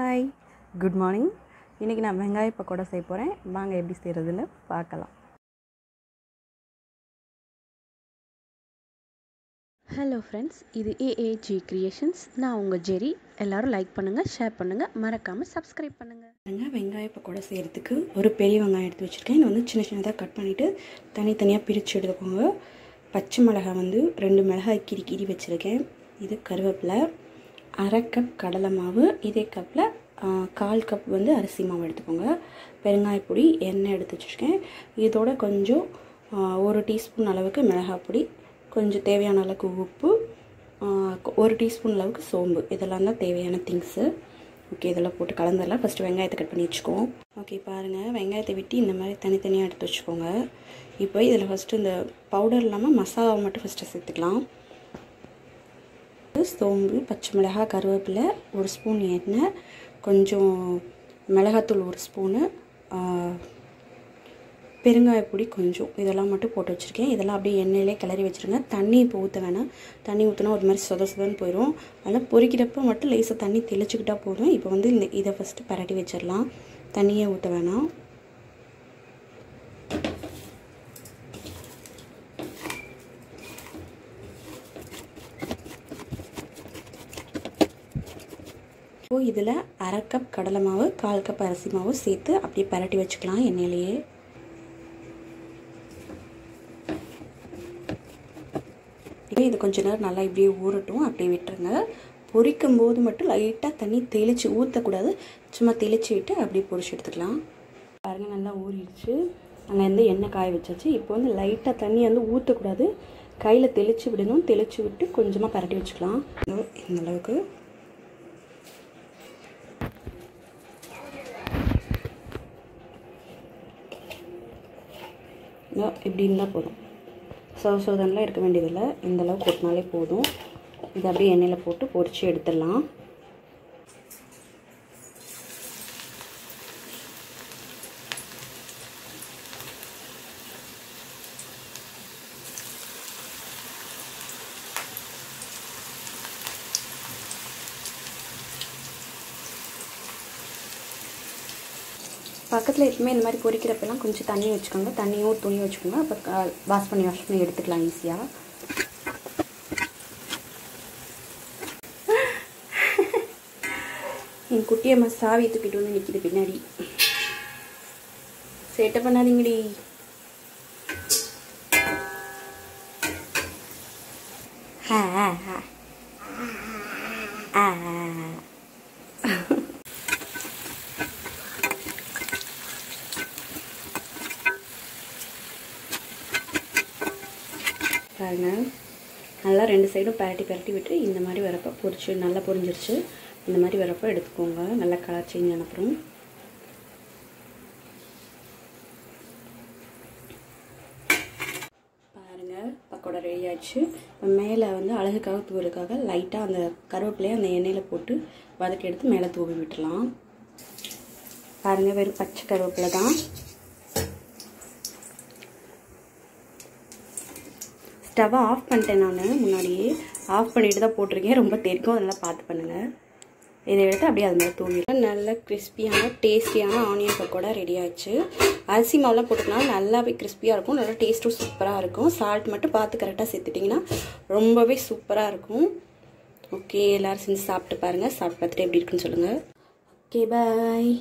Hi, good morning. இன்றைக்கி நான் வெங்காய பக்கோடா செய்ய போகிறேன். வாங்க எப்படி செய்கிறதுன்னு பார்க்கலாம். ஹலோ ஃப்ரெண்ட்ஸ், இது ஏஏஜி கிரியேஷன்ஸ். நான் உங்கள் ஜெரி. எல்லோரும் லைக் பண்ணுங்கள், ஷேர் பண்ணுங்கள், மறக்காமல் சப்ஸ்கிரைப் பண்ணுங்கள். வெங்காய பக்கோடா செய்கிறதுக்கு ஒரு பெரிய வெங்காயம் எடுத்து வச்சுருக்கேன். இது வந்து சின்ன சின்னதாக கட் பண்ணிவிட்டு தனித்தனியாக பிரித்து எடுத்துக்கோங்க. பச்சை மிளகாய் வந்து 2 மிளகாய் கிரி வச்சுருக்கேன். இது கருவேப்பிலை, 1/2 கப் கடலை மாவு, இதே கப்பில் 1/4 கப் வந்து அரிசி மாவு எடுத்துக்கோங்க. பெருங்காயப்பொடி, எண்ணெய் எடுத்து வச்சுருக்கேன். இதோட கொஞ்சம் 1 டீஸ்பூன் அளவுக்கு மிளகாய் பொடி, கொஞ்சம் தேவையான அளவுக்கு உப்பு, 1 டீஸ்பூன் அளவுக்கு சோம்பு. இதெல்லாம் தான் தேவையான திங்ஸு. ஓகே, இதெல்லாம் போட்டு கலந்துடலாம். ஃபஸ்ட்டு வெங்காயத்தை கட் பண்ணி வச்சுக்குவோம். ஓகே, பாருங்கள், வெங்காயத்தை வெட்டி இந்த மாதிரி தனித்தனியாக எடுத்து வச்சுக்கோங்க. இப்போ இதில் ஃபஸ்ட்டு இந்த பவுடர் இல்லாமல் மசாலாவை மட்டும் ஃபஸ்ட்டு சேர்த்துக்கலாம். சோம்பு, பச்சை மிளகாய், கருவேப்பிலை, 1 ஸ்பூன் எண்ணெய், கொஞ்சம் மிளகாத்தூள் 1 ஸ்பூனு, பெருங்காயப்பொடி கொஞ்சம், இதெல்லாம் மட்டும் போட்டு வச்சுருக்கேன். இதெல்லாம் அப்படியே எண்ணெயிலே கிளறி வச்சுருங்க. தண்ணி இப்போ ஊற்ற வேணாம். தண்ணி ஊற்றினா ஒரு மாதிரி சொதன்னு போயிடும். அதனால் பொரிக்கிறப்ப மட்டும் லேசாக தண்ணி தெளிச்சுக்கிட்டால் போதும். இப்போ வந்து இதை ஃபஸ்ட்டு பரட்டி வச்சிடலாம். தண்ணியே ஊற்ற வேணாம். இப்போது இதில் 1/2 கப் கடலை மாவு, 1/4 கப் அரிசி மாவு சேர்த்து அப்படியே பரட்டி வச்சுக்கலாம் எண்ணெயிலேயே. இது கொஞ்ச நேரம் நல்லா இப்படியே ஊறட்டும். அப்படியே விட்டுருங்க. பொரிக்கும் போது மட்டும் லைட்டாக தண்ணி தெளித்து ஊற்றக்கூடாது. சும்மா தெளித்து விட்டு அப்படியே பொரிச்சு எடுத்துக்கலாம். பாருங்கள், நல்லா ஊறிடுச்சு. நாங்கள் வந்து எண்ணெய் காய வச்சாச்சு. இப்போ வந்து லைட்டாக தண்ணி வந்து ஊற்றக்கூடாது. கையில் தெளித்து விடணும். தெளித்து விட்டு கொஞ்சமாக பரட்டி வச்சுக்கலாம். இந்தளவுக்கு. இப்படி இருந்தால் போதும். சோதனைலாம் இருக்க வேண்டியதில்லை. இந்தளவுக்கு போட்டினாலே போதும். இதை அப்படியே எண்ணெயில் போட்டு பொரித்து எடுத்துடலாம். பக்கத்தில் எப்பவுமே இந்த மாதிரி பொரிக்கிறப்பெல்லாம் கொஞ்சம் தண்ணி வச்சுக்கோங்க. தண்ணியும் துணி வச்சுக்கோங்க. அப்போ வாஷ் பண்ணி எடுத்துக்கலாம் ஈஸியாக. என் குட்டியம்மா சாவியை தூக்கிட்டு வந்து நிற்கிது பின்னாடி. சேட்டை பண்ணாதீங்கடி. பாருங்க, நல்லா 2 சைடும் பரட்டி விட்டு இந்த மாதிரி வரப்போ பொரிச்சு நல்லா பொரிஞ்சிருச்சு. இந்த மாதிரி வரப்போ எடுத்துக்கோங்க. நல்லா கலர் சேஞ்ச் அனுப்புகிறோம். பாருங்கள், பக்கோடா ரெடி ஆயிடுச்சு. இப்போ மேலே வந்து அழகுக்காக தூவுறதுக்காக லைட்டாக அந்த கருவேப்பிலையை அந்த எண்ணெயில் போட்டு வதக்கி எடுத்து மேலே தூவி விட்டுலாம். பாருங்கள், வெறும் பச்சை கருவேப்பிலை தான். ஸ்டவ்வை ஆஃப் பண்ணிட்டேன். நான் முன்னாடியே ஆஃப் பண்ணிட்டு தான் போட்டிருக்கேன். ரொம்ப தெரிக்கும், அதெல்லாம் பார்த்து பண்ணுங்கள். இதை எடுத்து அப்படியே அது மாதிரி தூவிடலாம். நல்ல கிறிஸ்பியான டேஸ்டியான ஆனியன் பக்கோடா ரெடி ஆயிடுச்சு. அரிசி மாவுலாம் போட்டுக்கலாம். நல்லாவே கிறிஸ்பியாக இருக்கும். நல்லா டேஸ்ட்டும் சூப்பராக இருக்கும். சால்ட் மட்டும் பார்த்து கரெக்டாக சேர்த்துட்டிங்கன்னா ரொம்பவே சூப்பராக இருக்கும். ஓகே, எல்லோரும் செஞ்சு சாப்பிட்டு பாருங்கள். சாப்பிட்டு பார்த்துட்டு எப்படி இருக்குன்னு சொல்லுங்கள். ஓகே, பாய்.